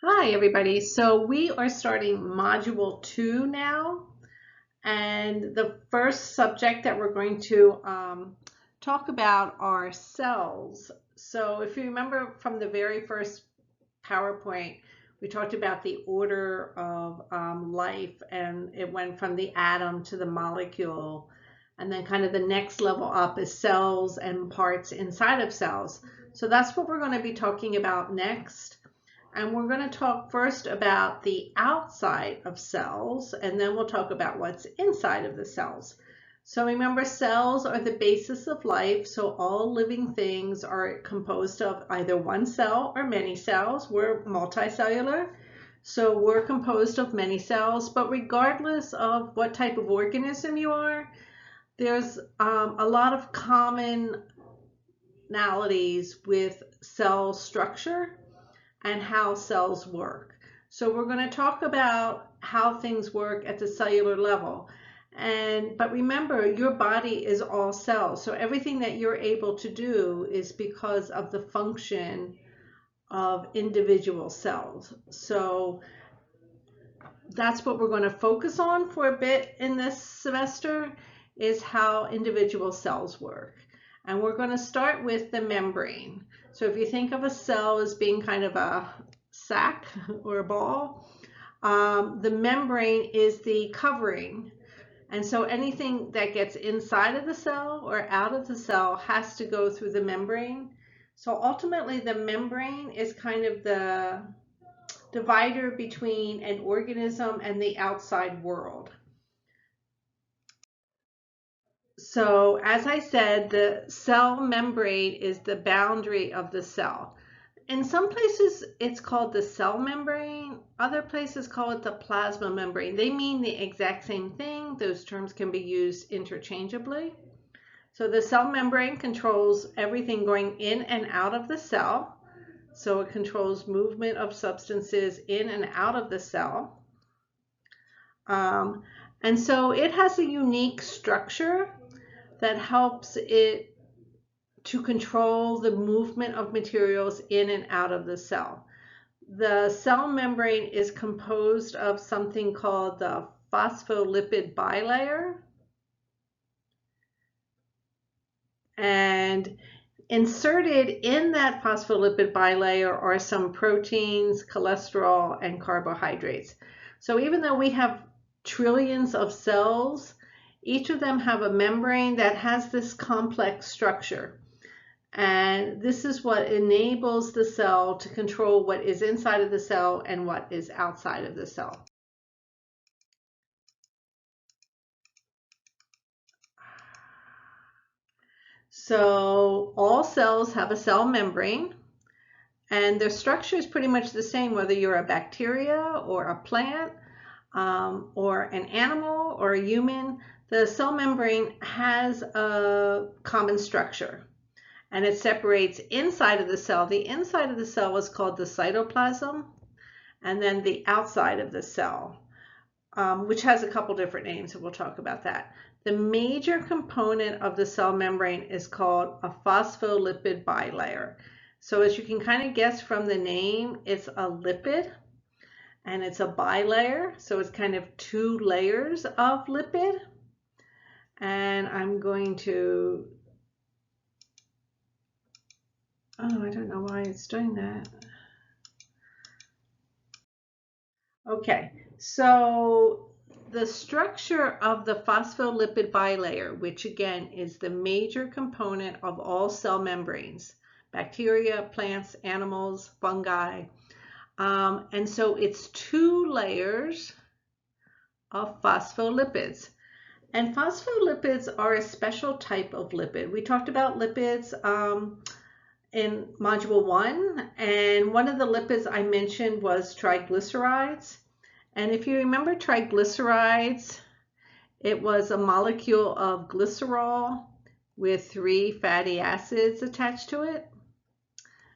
Hi, everybody. So we are starting Module 2 now, and the first subject that we're going to talk about are cells. So if you remember from the very first PowerPoint, we talked about the order of life, and it went from the atom to the molecule, and then kind of the next level up is cells and parts inside of cells. So that's what we're going to be talking about next. And we're going to talk first about the outside of cells, and then we'll talk about what's inside of the cells. So remember, cells are the basis of life. So all living things are composed of either one cell or many cells. We're multicellular. So we're composed of many cells, but regardless of what type of organism you are, there's a lot of commonalities with cell structure and how cells work. So we're going to talk about how things work at the cellular level. But remember, your body is all cells. So everything that you're able to do is because of the function of individual cells. So that's what we're going to focus on for a bit in this semester, is how individual cells work. And we're going to start with the membrane. So if you think of a cell as being kind of a sac or a ball, the membrane is the covering. And so anything that gets inside of the cell or out of the cell has to go through the membrane. So ultimately, the membrane is kind of the divider between an organism and the outside world. So as I said, the cell membrane is the boundary of the cell. In some places, it's called the cell membrane. Other places call it the plasma membrane. They mean the exact same thing. Those terms can be used interchangeably. So the cell membrane controls everything going in and out of the cell. So it controls movement of substances in and out of the cell. And so it has a unique structure that helps it to control the movement of materials in and out of the cell. The cell membrane is composed of something called the phospholipid bilayer. And inserted in that phospholipid bilayer are some proteins, cholesterol, and carbohydrates. So even though we have trillions of cells, each of them have a membrane that has this complex structure. And this is what enables the cell to control what is inside of the cell and what is outside of the cell. So all cells have a cell membrane, and their structure is pretty much the same whether you're a bacteria or a plant or an animal or a human. The cell membrane has a common structure, and it separates inside of the cell. The inside of the cell is called the cytoplasm, and then the outside of the cell, which has a couple different names, and we'll talk about that. The major component of the cell membrane is called a phospholipid bilayer. So as you can kind of guess from the name, it's a lipid and it's a bilayer. So it's kind of two layers of lipid. And I'm going to, I don't know why it's doing that. Okay, so the structure of the phospholipid bilayer, which again is the major component of all cell membranes, bacteria, plants, animals, fungi. And so it's two layers of phospholipids. And phospholipids are a special type of lipid. We talked about lipids in Module 1, and one of the lipids I mentioned was triglycerides. And if you remember triglycerides, it was a molecule of glycerol with 3 fatty acids attached to it.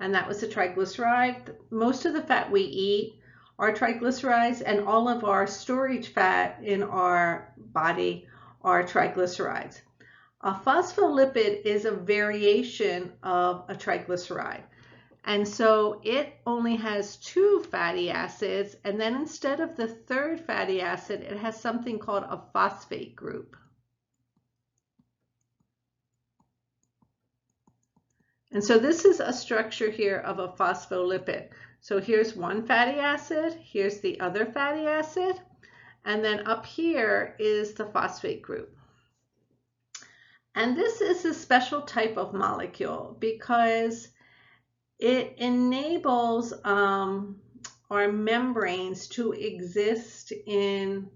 And that was a triglyceride. Most of the fat we eat are triglycerides, and all of our storage fat in our body are triglycerides. A phospholipid is a variation of a triglyceride. And so it only has 2 fatty acids, and then instead of the 3rd fatty acid, it has something called a phosphate group. And so this is a structure here of a phospholipid. So here's one fatty acid, here's the other fatty acid, and then up here is the phosphate group. And this is a special type of molecule because it enables our membranes to exist in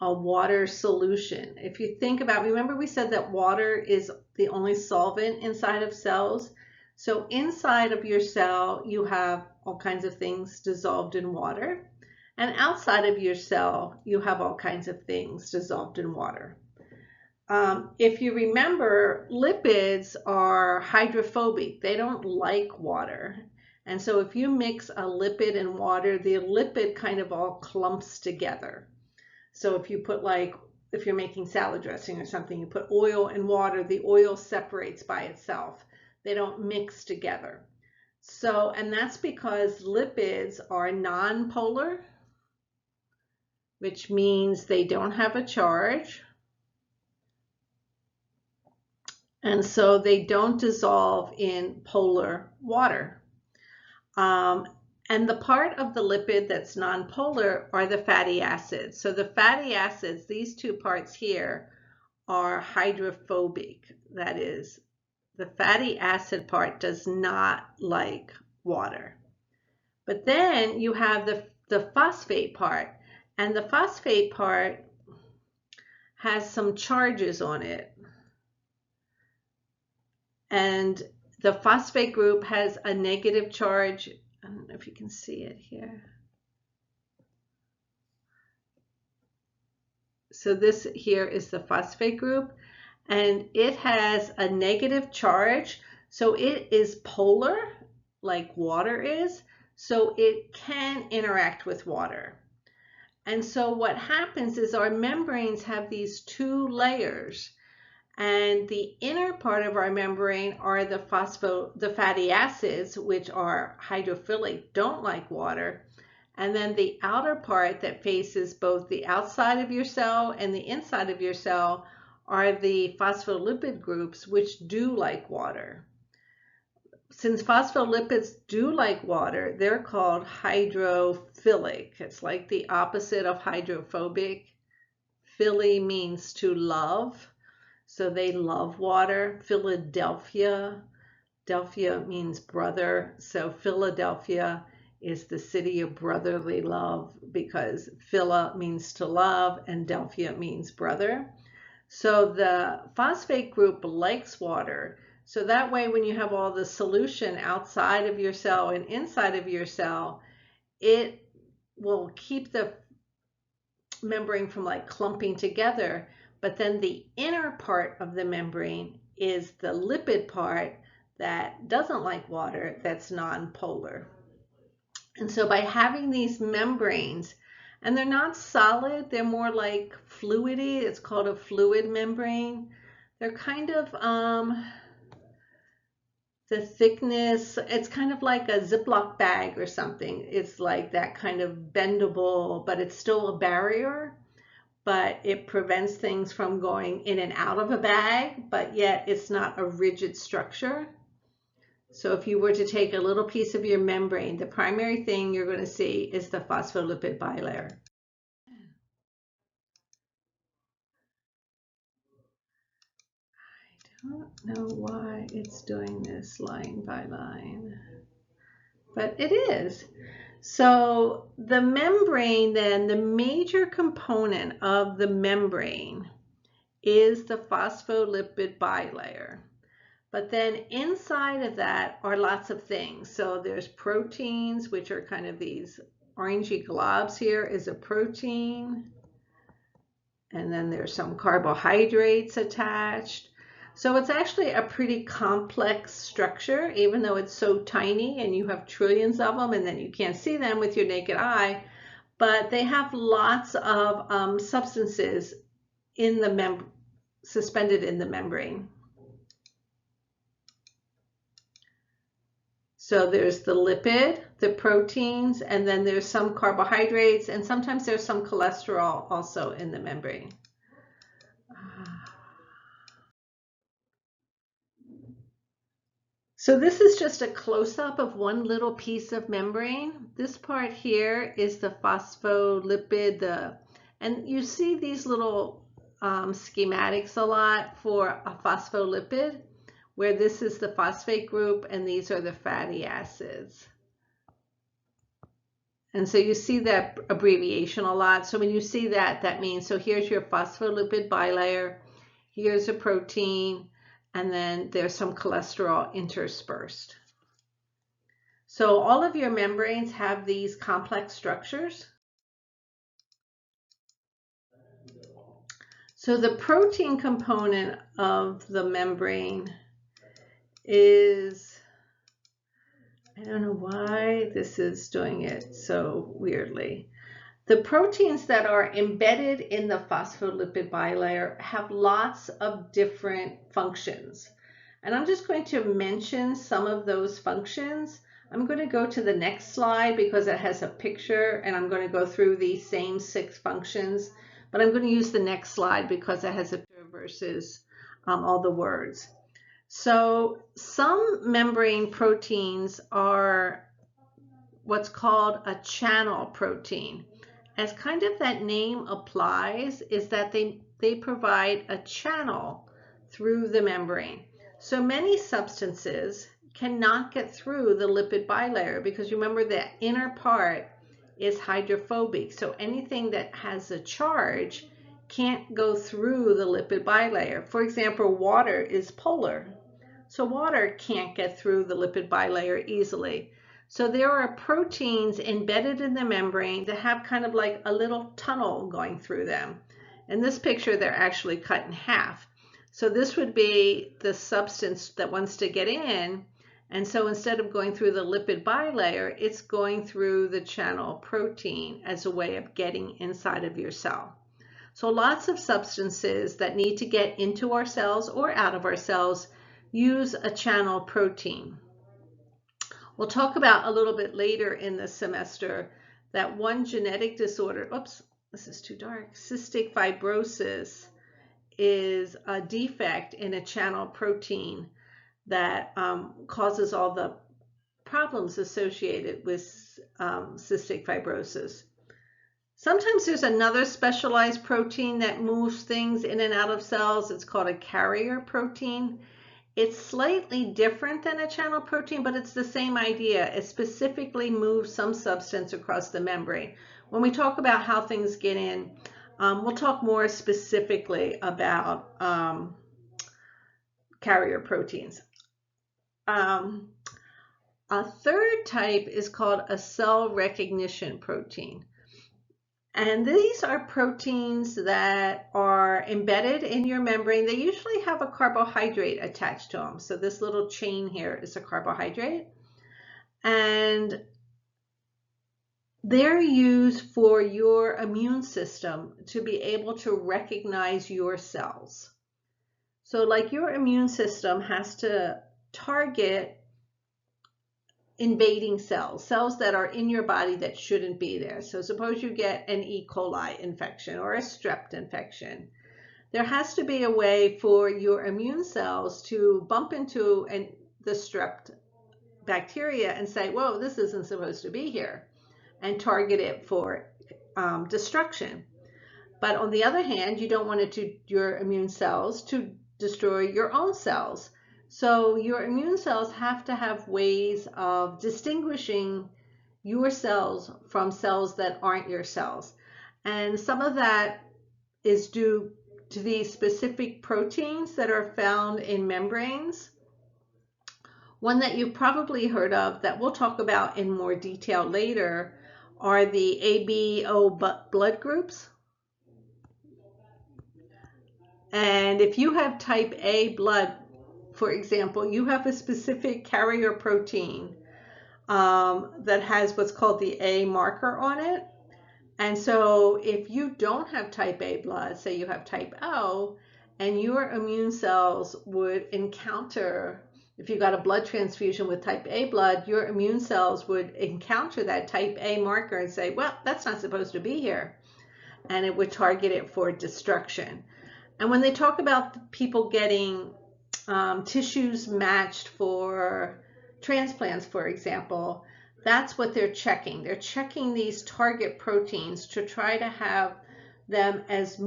a water solution. If you think about, remember we said that water is the only solvent inside of cells. So inside of your cell, you have all kinds of things dissolved in water. And outside of your cell, you have all kinds of things dissolved in water. If you remember, lipids are hydrophobic. They don't like water. And so if you mix a lipid and water, the lipid kind of all clumps together. So if you put if you're making salad dressing or something, you put oil and water, the oil separates by itself. They don't mix together. So, and that's because lipids are nonpolar, which means they don't have a charge. And so they don't dissolve in polar water. And the part of the lipid that's nonpolar are the fatty acids. So the fatty acids, these 2 parts here, are hydrophobic. That is, the fatty acid part does not like water. But then you have the phosphate part, and the phosphate part has some charges on it. And the phosphate group has a negative charge. I don't know if you can see it here. So this here is the phosphate group, and it has a negative charge. So it is polar, like water is, so it can interact with water. And so what happens is our membranes have these 2 layers. And the inner part of our membrane are the fatty acids, which are hydrophilic, don't like water. And then the outer part that faces both the outside of your cell and the inside of your cell are the phospholipid groups, which do like water. Since phospholipids do like water, they're called hydrophilic. It's like the opposite of hydrophobic. Philly means to love. So they love water. Philadelphia, Delphia means brother. So Philadelphia is the city of brotherly love because Phila means to love and Delphia means brother. So the phosphate group likes water. So that way when you have all the solution outside of your cell and inside of your cell, it will keep the membrane from clumping together. But then the inner part of the membrane is the lipid part that doesn't like water, that's nonpolar. And so by having these membranes, and they're not solid, they're more like fluidy, it's called a fluid membrane. They're kind of, the thickness, it's kind of like a Ziploc bag or something. It's like that kind of bendable, but it's still a barrier. But it prevents things from going in and out of a bag, but yet it's not a rigid structure. So if you were to take a little piece of your membrane, the primary thing you're going to see is the phospholipid bilayer. I don't know why it's doing this line by line, but it is. So the membrane then, the major component of the membrane is the phospholipid bilayer. But then inside of that are lots of things. So there's proteins, which are kind of these orangey globs. Here is a protein. And then there's some carbohydrates attached. So it's actually a pretty complex structure, even though it's so tiny and you have trillions of them and then you can't see them with your naked eye. But they have lots of substances in the suspended in the membrane. So there's the lipid, the proteins, and then there's some carbohydrates, and sometimes there's some cholesterol also in the membrane. So this is just a close-up of one little piece of membrane. This part here is the phospholipid, and you see these little schematics a lot for a phospholipid, where this is the phosphate group and these are the fatty acids. And so you see that abbreviation a lot. So when you see that, that means, so here's your phospholipid bilayer, here's a protein, and then there's some cholesterol interspersed. So all of your membranes have these complex structures. So the protein component of the membrane is, I don't know why this is doing it so weirdly. The proteins that are embedded in the phospholipid bilayer have lots of different functions. And I'm just going to mention some of those functions. I'm going to go to the next slide because it has a picture, and I'm going to go through these same 6 functions. But I'm going to use the next slide because it has a picture versus all the words. So some membrane proteins are what's called a channel protein. As kind of that name applies, is that they provide a channel through the membrane. So many substances cannot get through the lipid bilayer because remember the inner part is hydrophobic. So anything that has a charge can't go through the lipid bilayer. For example, water is polar. So water can't get through the lipid bilayer easily. So there are proteins embedded in the membrane that have kind of like a little tunnel going through them. In this picture, they're actually cut in half. So this would be the substance that wants to get in. And so instead of going through the lipid bilayer, it's going through the channel protein as a way of getting inside of your cell. So lots of substances that need to get into our cells or out of our cells use a channel protein. We'll talk about a little bit later in the semester that one genetic disorder, oops, this is too dark, cystic fibrosis is a defect in a channel protein that causes all the problems associated with cystic fibrosis. Sometimes there's another specialized protein that moves things in and out of cells. It's called a carrier protein. It's slightly different than a channel protein, but it's the same idea. It specifically moves some substance across the membrane. When we talk about how things get in, we'll talk more specifically about carrier proteins. A third type is called a cell recognition protein. And these are proteins that are embedded in your membrane. They usually have a carbohydrate attached to them. So this little chain here is a carbohydrate. And they're used for your immune system to be able to recognize your cells. So like your immune system has to target invading cells, cells that are in your body that shouldn't be there. So suppose you get an E. coli infection or a strep infection. There has to be a way for your immune cells to bump into the strep bacteria and say, whoa, this isn't supposed to be here, and target it for destruction. But on the other hand, you don't want your immune cells to destroy your own cells. So your immune cells have to have ways of distinguishing your cells from cells that aren't your cells. And some of that is due to these specific proteins that are found in membranes. One that you've probably heard of that we'll talk about in more detail later are the ABO blood groups. And if you have type A blood, for example, you have a specific carrier protein that has what's called the A marker on it. And so if you don't have type A blood, say you have type O, and your immune cells would encounter if you got a blood transfusion with type A blood, your immune cells would encounter that type A marker and say, well, that's not supposed to be here. And it would target it for destruction. And when they talk about people getting tissues matched for transplants, for example, that's what they're checking. They're checking these target proteins to try to have them as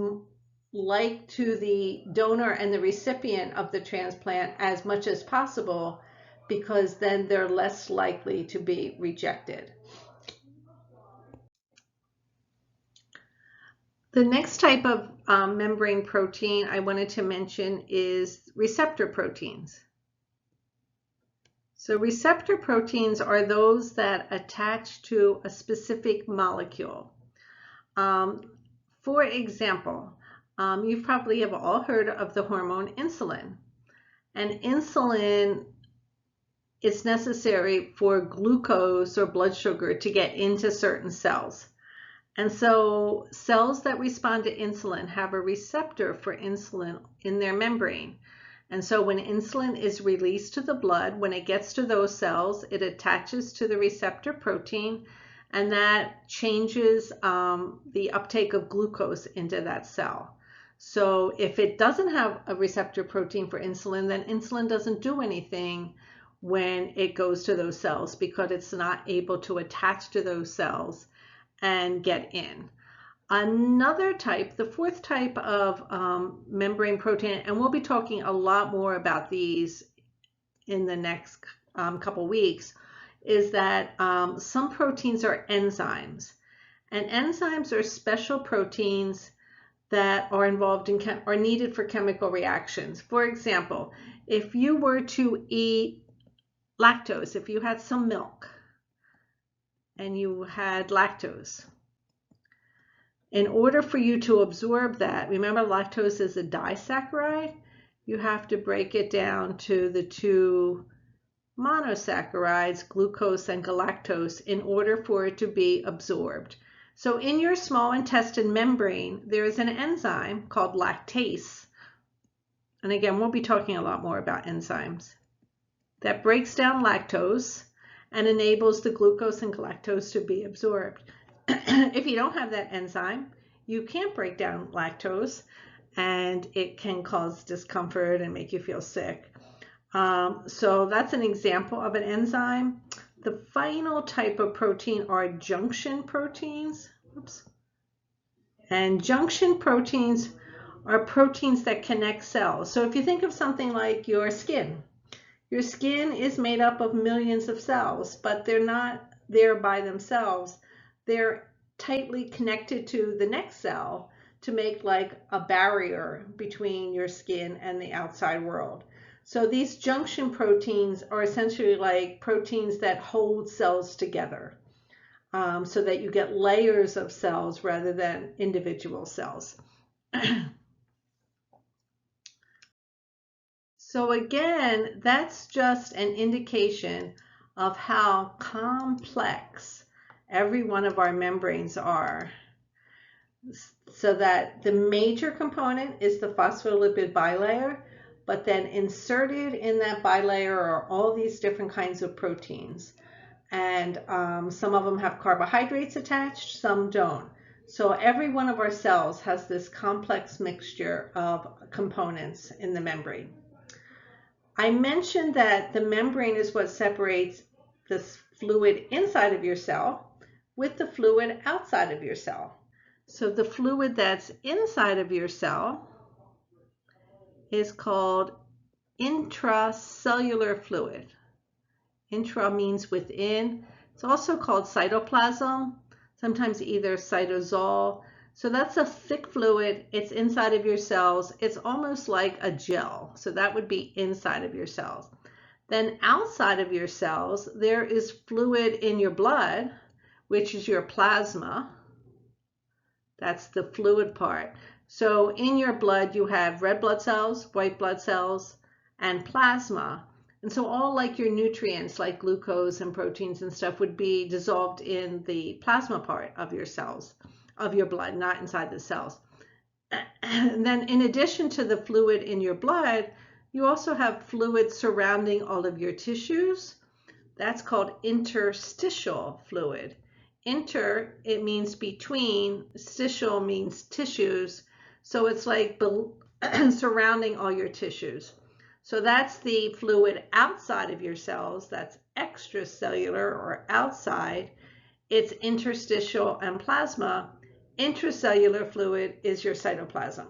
like to the donor and the recipient of the transplant as much as possible, because then they're less likely to be rejected. The next type of membrane protein I wanted to mention is receptor proteins. So receptor proteins are those that attach to a specific molecule. For example, you probably have all heard of the hormone insulin. And insulin is necessary for glucose or blood sugar to get into certain cells. And so cells that respond to insulin have a receptor for insulin in their membrane. And so when insulin is released to the blood, when it gets to those cells, it attaches to the receptor protein, and that changes the uptake of glucose into that cell. So if it doesn't have a receptor protein for insulin, then insulin doesn't do anything when it goes to those cells, because it's not able to attach to those cells and get in. Another type, the fourth type of membrane protein, and we'll be talking a lot more about these in the next couple weeks, is that some proteins are enzymes. And enzymes are special proteins that are involved in or needed for chemical reactions. For example, if you were to eat lactose, if you had some milk and you had lactose, in order for you to absorb that, remember lactose is a disaccharide, you have to break it down to the two monosaccharides, glucose and galactose, in order for it to be absorbed. So in your small intestine membrane, there is an enzyme called lactase. And again, we'll be talking a lot more about enzymes that breaks down lactose and enables the glucose and galactose to be absorbed. If you don't have that enzyme, you can't break down lactose, and it can cause discomfort and make you feel sick. So that's an example of an enzyme. The final type of protein are junction proteins. Oops. And junction proteins are proteins that connect cells. So if you think of something like your skin is made up of millions of cells, but they're not there by themselves. They're tightly connected to the next cell to make like a barrier between your skin and the outside world. So these junction proteins are essentially like proteins that hold cells together, so that you get layers of cells rather than individual cells. So again, that's just an indication of how complex every one of our membranes are. So that the major component is the phospholipid bilayer, but then inserted in that bilayer are all these different kinds of proteins. And some of them have carbohydrates attached, some don't. So every one of our cells has this complex mixture of components in the membrane. I mentioned that the membrane is what separates the fluid inside of your cell with the fluid outside of your cell. So the fluid that's inside of your cell is called intracellular fluid. Intra means within. It's also called cytoplasm, sometimes either cytosol. So that's a thick fluid. It's inside of your cells. It's almost like a gel. So that would be inside of your cells. Then outside of your cells, there is fluid in your blood, which is your plasma. That's the fluid part. So in your blood, you have red blood cells, white blood cells, and plasma. And so all like your nutrients, like glucose and proteins and stuff, would be dissolved in the plasma part of your cells, of your blood, not inside the cells. And then in addition to the fluid in your blood, You also have fluid surrounding all of your tissues. That's called interstitial fluid. Inter, it means between, stitial means tissues. So it's like surrounding all your tissues. So that's the fluid outside of your cells. That's extracellular or outside. It's interstitial and plasma. Intracellular fluid is your cytoplasm.